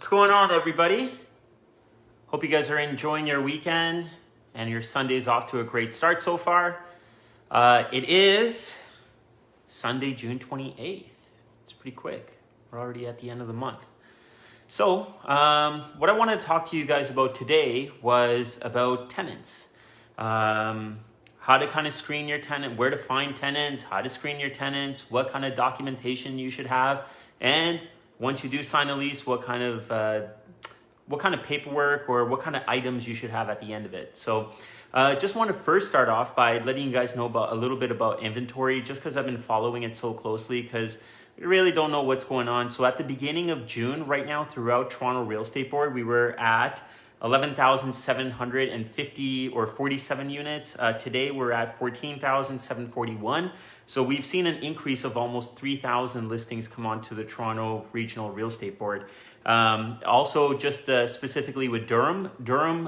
What's going on, everybody? Hope you guys are enjoying your weekend and your Sunday's off to a great start so far. It is Sunday, June 28th. It's pretty quick. We're already at the end of the month. So, what I wanted to talk to you guys about today was about tenants. How to kind of screen your tenant, where to find tenants, how to screen your tenants, what kind of documentation you should have, and once you do sign a lease, what kind of paperwork or what kind of items you should have at the end of it. So just want to first start off by letting you guys know about a little bit about inventory, just because I've been following it so closely, because we really don't know what's going on. So at the beginning of June, right now throughout Toronto Real Estate Board, we were at 11,750 or 47 units. Today we're at 14,741. So we've seen an increase of almost 3,000 listings come onto the Toronto Regional Real Estate Board. Also, just specifically with Durham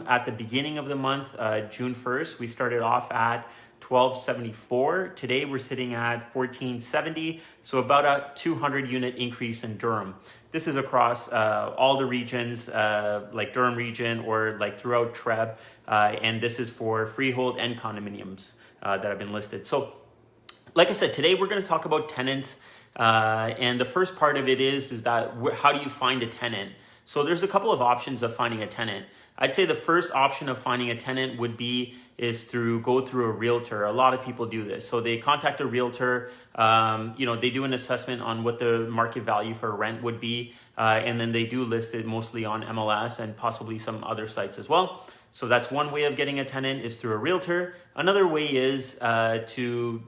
at the beginning of the month, June 1st, we started off at 1274. Today we're sitting at 1470, so about a 200 unit increase in Durham. This is across all the regions, like Durham region or like throughout Treb, and this is for freehold and condominiums that have been listed. So like I said, today we're going to talk about tenants, and the first part of it is that how do you find a tenant? So there's a couple of options of finding a tenant. I'd say the first option of finding a tenant is go through a realtor. A lot of people do this. So they contact a realtor, they do an assessment on what the market value for rent would be, and then they do list it mostly on MLS and possibly some other sites as well. So that's one way of getting a tenant, is through a realtor. Another way is to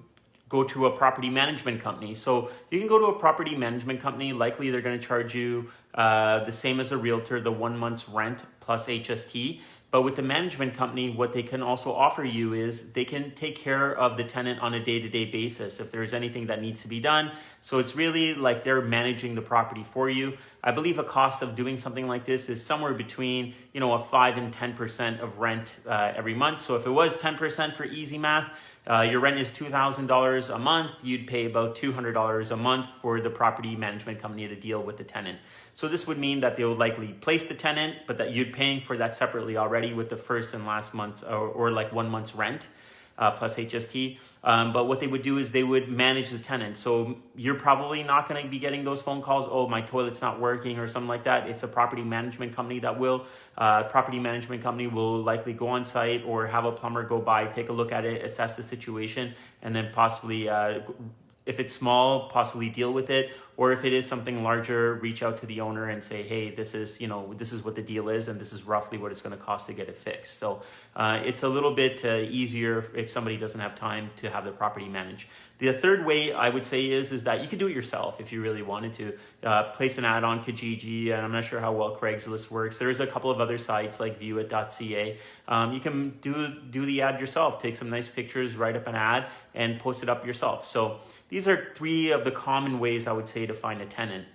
go to a property management company. So you can go to a property management company. Likely they're going to charge you the same as a realtor, the 1 month's rent plus HST. But with the management company, what they can also offer you is they can take care of the tenant on a day-to-day basis if there's anything that needs to be done. So it's really like they're managing the property for you. I believe a cost of doing something like this is somewhere between, a 5 and 10% of rent every month. So if it was 10% for easy math, your rent is $2,000 a month, you'd pay about $200 a month for the property management company to deal with the tenant. So this would mean that they would likely place the tenant, but that you'd paying for that separately already with the first and last month's or like 1 month's rent plus HST. But what they would do is they would manage the tenant. So you're probably not going to be getting those phone calls, oh, my toilet's not working or something like that. It's a property management company that will. Property management company will likely go on site or have a plumber go by, take a look at it, assess the situation, and then possibly if it's small, possibly deal with it, or if it is something larger, reach out to the owner and say, hey, this is what the deal is, and this is roughly what it's going to cost to get it fixed. So it's a little bit easier if somebody doesn't have time to have the property managed. The third way I would say is that you could do it yourself if you really wanted to. Place an ad on Kijiji, and I'm not sure how well Craigslist works. There's a couple of other sites like viewit.ca. You can do the ad yourself, take some nice pictures, write up an ad, and post it up yourself. So these are three of the common ways I would say to find a tenant.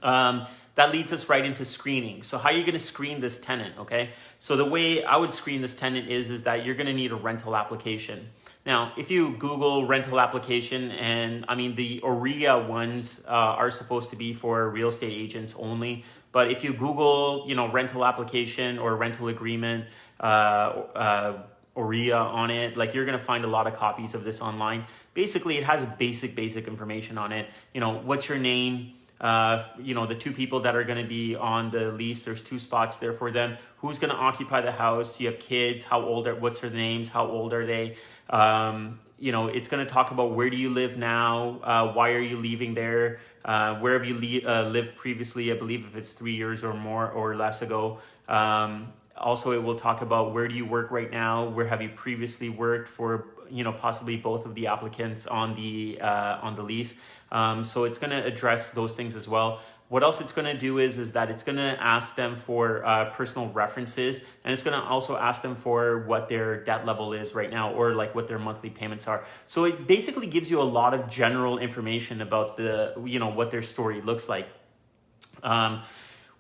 That leads us right into screening. So how are you going to screen this tenant, okay? So the way I would screen this tenant is that you're going to need a rental application. Now, if you Google rental application, and I mean the OREA ones are supposed to be for real estate agents only, but if you Google, rental application or rental agreement, OREA on it, like you're going to find a lot of copies of this online. Basically, it has basic information on it. What's your name? The two people that are going to be on the lease, there's 2 spots there for them. Who's going to occupy the house? You have kids, what's their names? How old are they? It's going to talk about where do you live now? Why are you leaving there? Where have you lived previously? I believe if it's 3 years or more or less ago. Also, it will talk about where do you work right now? Where have you previously worked for, possibly both of the applicants on the lease. So it's going to address those things as well. What else it's going to do is that it's going to ask them for personal references, and it's going to also ask them for what their debt level is right now, or like what their monthly payments are. So it basically gives you a lot of general information about what their story looks like.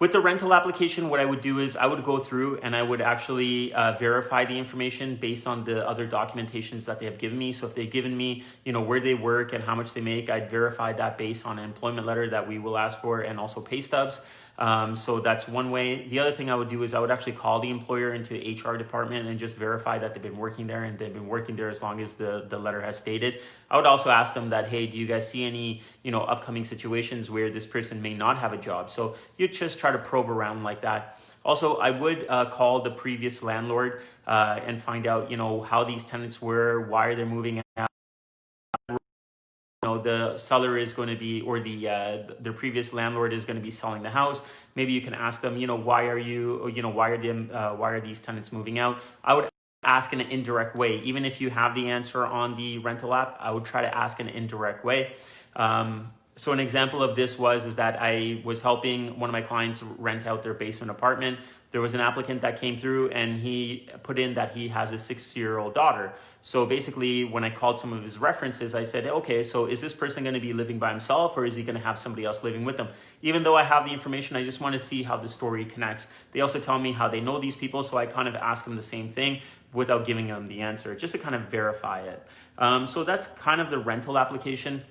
With the rental application, what I would do is I would go through and I would actually verify the information based on the other documentations that they have given me. So if they've given me, where they work and how much they make, I'd verify that based on an employment letter that we will ask for, and also pay stubs. So that's one way. The other thing I would do is I would actually call the employer into the HR department and just verify that they've been working there and they've been working there as long as the letter has stated. I would also ask them that, hey, do you guys see any, upcoming situations where this person may not have a job? So you just try to probe around like that. Also, I would call the previous landlord and find out, how these tenants were, why are they moving out. The seller is going to be, or the previous landlord is going to be selling the house. Maybe you can ask them, why are these tenants moving out? I would ask in an indirect way. Even if you have the answer on the rental app, I would try to ask in an indirect way. So an example of this is that I was helping one of my clients rent out their basement apartment. There was an applicant that came through and he put in that he has a 6-year-old daughter. So basically when I called some of his references, I said, okay, so is this person going to be living by himself or is he going to have somebody else living with them? Even though I have the information, I just want to see how the story connects. They also tell me how they know these people. So I kind of ask them the same thing without giving them the answer, just to kind of verify it. So that's kind of the rental application.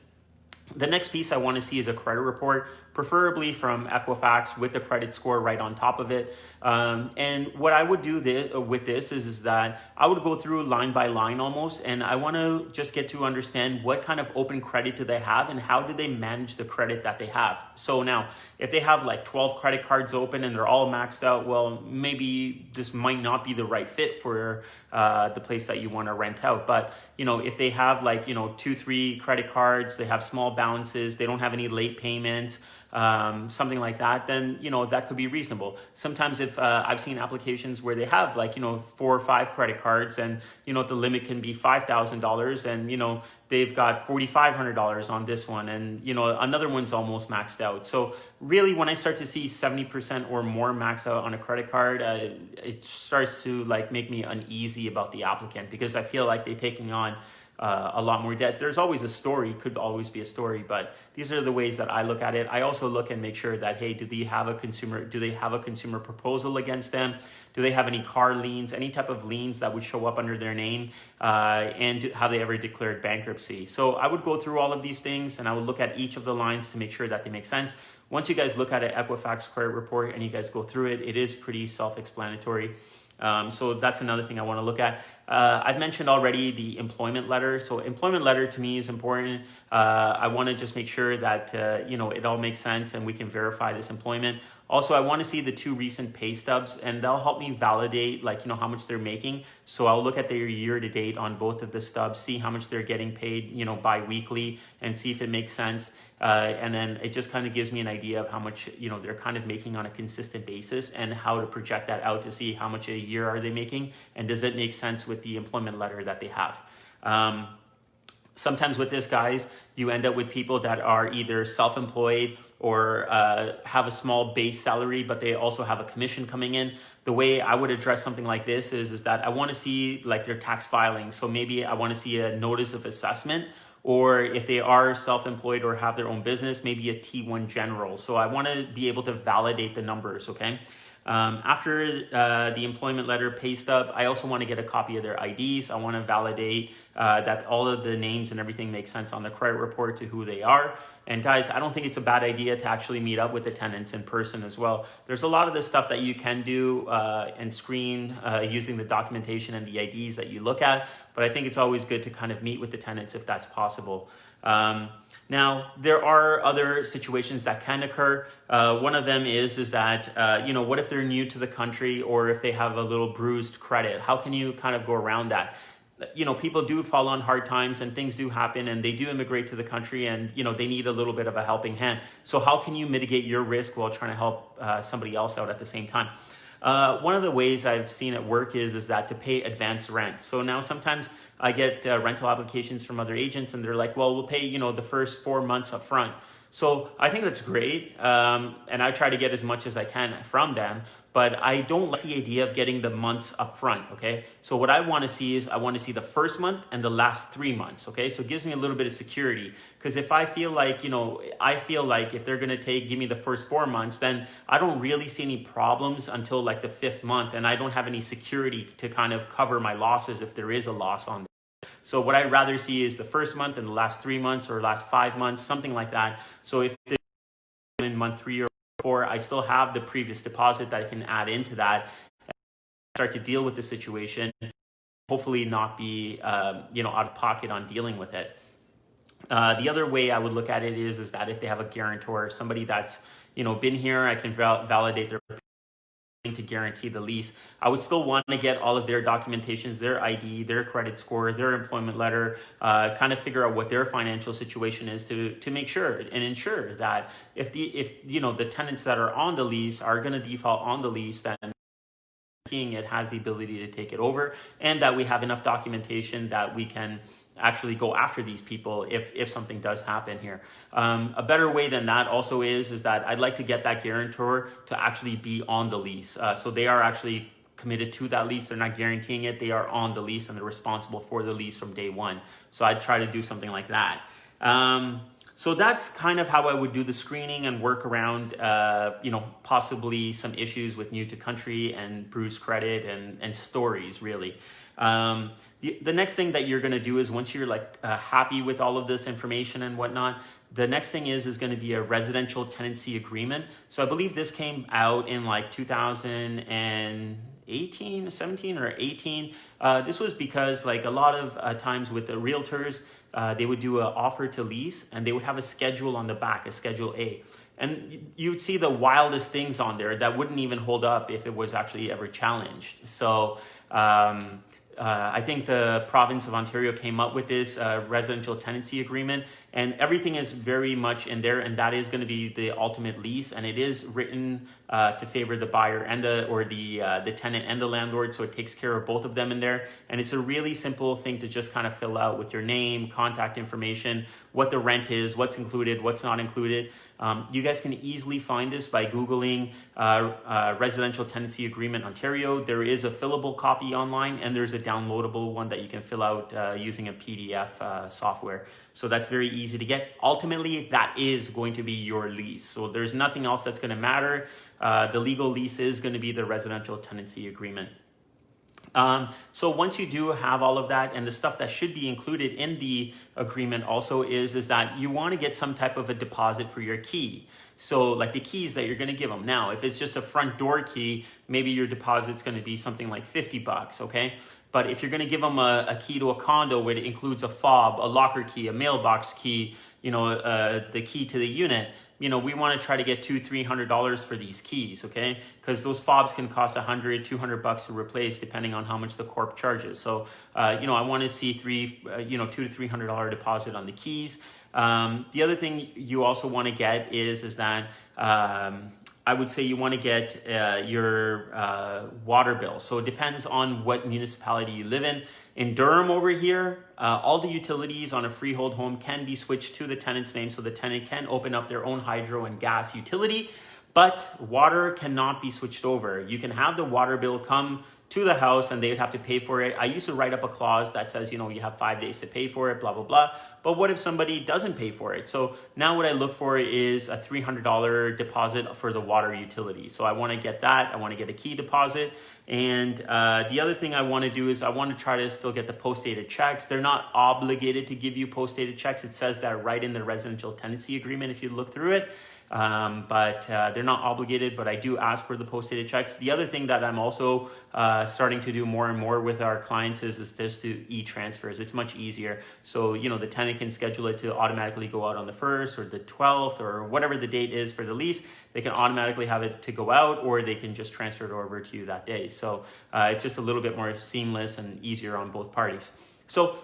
The next piece I want to see is a credit report, preferably from Equifax with the credit score right on top of it. And what I would do with this is that I would go through line by line almost, and I want to just get to understand what kind of open credit do they have and how do they manage the credit that they have. So now, if they have like 12 credit cards open and they're all maxed out, well, maybe this might not be the right fit for the place that you want to rent out. But, if they have like, 2-3 credit cards, they have small balances, they don't have any late payments, something like that, then, that could be reasonable. Sometimes if I've seen applications where they have like, 4 or 5 credit cards and, the limit can be $5,000 and, they've got $4,500 on this one and, another one's almost maxed out. So really when I start to see 70% or more maxed out on a credit card, it starts to like make me uneasy about the applicant because I feel like they're taking on a lot more debt. There's always a story, could always be a story, but these are the ways that I look at it. I also look and make sure that, hey, do they have a consumer proposal against them? Do they have any car liens, any type of liens that would show up under their name? And have they ever declared bankruptcy? So I would go through all of these things and I would look at each of the lines to make sure that they make sense. Once you guys look at an Equifax credit report and you guys go through it, it is pretty self-explanatory. So that's another thing I want to look at. I've mentioned already the employment letter. So employment letter to me is important. I want to just make sure that, it all makes sense and we can verify this employment. Also, I want to see the 2 recent pay stubs and they'll help me validate how much they're making. So I'll look at their year to date on both of the stubs, see how much they're getting paid, bi-weekly and see if it makes sense. And then it just kind of gives me an idea of how much, they're kind of making on a consistent basis and how to project that out to see how much a year are they making and does it make sense with the employment letter that they have. Sometimes with this, guys, you end up with people that are either self-employed or have a small base salary, but they also have a commission coming in. The way I would address something like this is that I want to see like their tax filing. So maybe I want to see a notice of assessment, or if they are self-employed or have their own business, maybe a T1 general. So I want to be able to validate the numbers, okay? After the employment letter, pay stub, I also want to get a copy of their IDs. I want to validate that all of the names and everything makes sense on the credit report to who they are. And guys, I don't think it's a bad idea to actually meet up with the tenants in person as well. There's a lot of this stuff that you can do and screen using the documentation and the IDs that you look at, but I think it's always good to kind of meet with the tenants if that's possible. Now, there are other situations that can occur. One of them is that, what if they're new to the country or if they have a little bruised credit? How can you kind of go around that? People do fall on hard times and things do happen and they do immigrate to the country and, they need a little bit of a helping hand. So how can you mitigate your risk while trying to help somebody else out at the same time? One of the ways I've seen it work is that to pay advance rent. So now sometimes I get rental applications from other agents and they're like, well, we'll pay, the first 4 months up front. So I think that's great. And I try to get as much as I can from them, but I don't like the idea of getting the months up front. Okay. So what I want to see is I want to see the first month and the last 3 months. Okay. So it gives me a little bit of security because if I feel like, if they're going to give me the first 4 months, then I don't really see any problems until like the 5th month. And I don't have any security to kind of cover my losses if there is a loss on them. So what I'd rather see is the first month and the last 3 months or last 5 months, something like that. So if they're in month 3 or Therefore, I still have the previous deposit that I can add into that and start to deal with the situation. Hopefully not be out of pocket on dealing with it. The other way I would look at it is that if they have a guarantor, somebody that's been here, I can validate their to guarantee the lease. I would still want to get all of their documentations, their ID, their credit score, their employment letter, kind of figure out what their financial situation is to make sure and ensure that if the tenants that are on the lease are going to default on the lease, then it has the ability to take it over, and that we have enough documentation that we can actually go after these people if something does happen here. A better way than that also is that I'd like to get that guarantor to actually be on the lease. So they are actually committed to that lease. They're not guaranteeing it. They are on the lease and they're responsible for the lease from day one. So I'd try to do something like that. So that's kind of how I would do the screening and work around, possibly some issues with new to country and bruised credit and stories, really. The next thing that you're going to do is once you're happy with all of this information and whatnot, the next thing is going to be a residential tenancy agreement. So I believe this came out in 2018, 17 or 18. This was because a lot of times with the realtors, they would do an offer to lease and they would have a schedule on the back, a Schedule A. And you'd see the wildest things on there that wouldn't even hold up if it was actually ever challenged. So I think the province of Ontario came up with this residential tenancy agreement, and everything is very much in there, and that is going to be the ultimate lease, and it is written to favor the buyer and the tenant and the landlord, so it takes care of both of them in there. And it's a really simple thing to just kind of fill out with your name, contact information, what the rent is, what's included, what's not included. You guys can easily find this by Googling Residential Tenancy Agreement Ontario. There is a fillable copy online, and there's a downloadable one that you can fill out using a PDF software. So that's very easy to get. Ultimately, that is going to be your lease. So there's nothing else that's going to matter. The legal lease is going to be the Residential Tenancy Agreement. So once you do have all of that, and the stuff that should be included in the agreement also is that you want to get some type of a deposit for your key. So the keys that you're going to give them. Now, if it's just a front door key, maybe your deposit's going to be something like $50, okay? But if you're going to give them a key to a condo where it includes a fob, a locker key, a mailbox key, the key to the unit, we want to try to get $200-300 for these keys, okay? Because those fobs can cost $100-200 to replace, depending on how much the corp charges. So, I want to see $200 to $300 deposit on the keys. The other thing you also want to get is that I would say you want to get your water bill. So it depends on what municipality you live in. In Durham over here, all the utilities on a freehold home can be switched to the tenant's name, so the tenant can open up their own hydro and gas utility, but water cannot be switched over. You can have the water bill come to the house and they'd have to pay for it. I used to write up a clause that says, you have 5 days to pay for it, blah, blah, blah. But what if somebody doesn't pay for it? So now what I look for is a $300 deposit for the water utility. So I want to get that. I want to get a key deposit. And the other thing I want to do is I want to try to still get the post-dated checks. They're not obligated to give you post-dated checks. It says that right in the residential tenancy agreement if you look through it. But they're not obligated, but I do ask for the post-dated checks. The other thing that I'm also starting to do more and more with our clients is this to e-transfers. It's much easier. So, the tenant can schedule it to automatically go out on the 1st or the 12th or whatever the date is for the lease. They can automatically have it to go out, or they can just transfer it over to you that day. So it's just a little bit more seamless and easier on both parties. So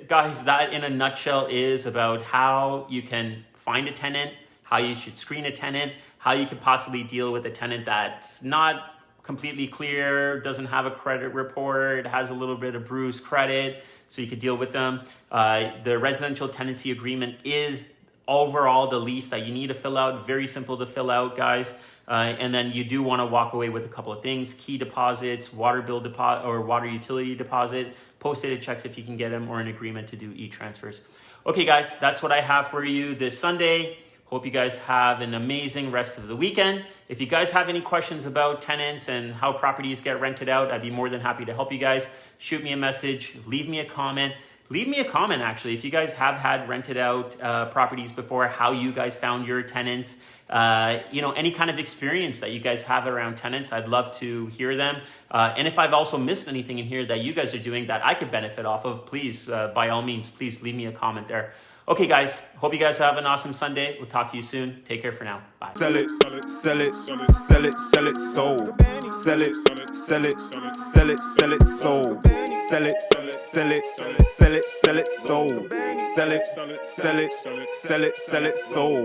guys, that in a nutshell is about how you can find a tenant, how you should screen a tenant, how you could possibly deal with a tenant that's not completely clear, doesn't have a credit report, has a little bit of bruised credit, so you could deal with them. The residential tenancy agreement is overall the lease that you need to fill out. Very simple to fill out, guys. And then you do want to walk away with a couple of things: key deposits, water bill deposit or water utility deposit, post-dated checks if you can get them, or an agreement to do e-transfers. Okay, guys, that's what I have for you this Sunday. Hope you guys have an amazing rest of the weekend. If you guys have any questions about tenants and how properties get rented out, I'd be more than happy to help you guys. Shoot me a message, leave me a comment. leave me a comment actually if you guys have had rented out properties before, how you guys found your tenants. Any kind of experience that you guys have around tenants, I'd love to hear them. And if I've also missed anything in here that you guys are doing that I could benefit off of, please, by all means, please leave me a comment there. Okay, guys, hope you guys have an awesome Sunday. We'll talk to you soon. Take care for now. Bye. Sell it, sell it, sell it, sell it, sell it, sold. Sell it, sell it, sell it, sell it, sold. Sell it, sell it, sell it, sell it, sold. Sell it, sell it, sell it, sell it, sold.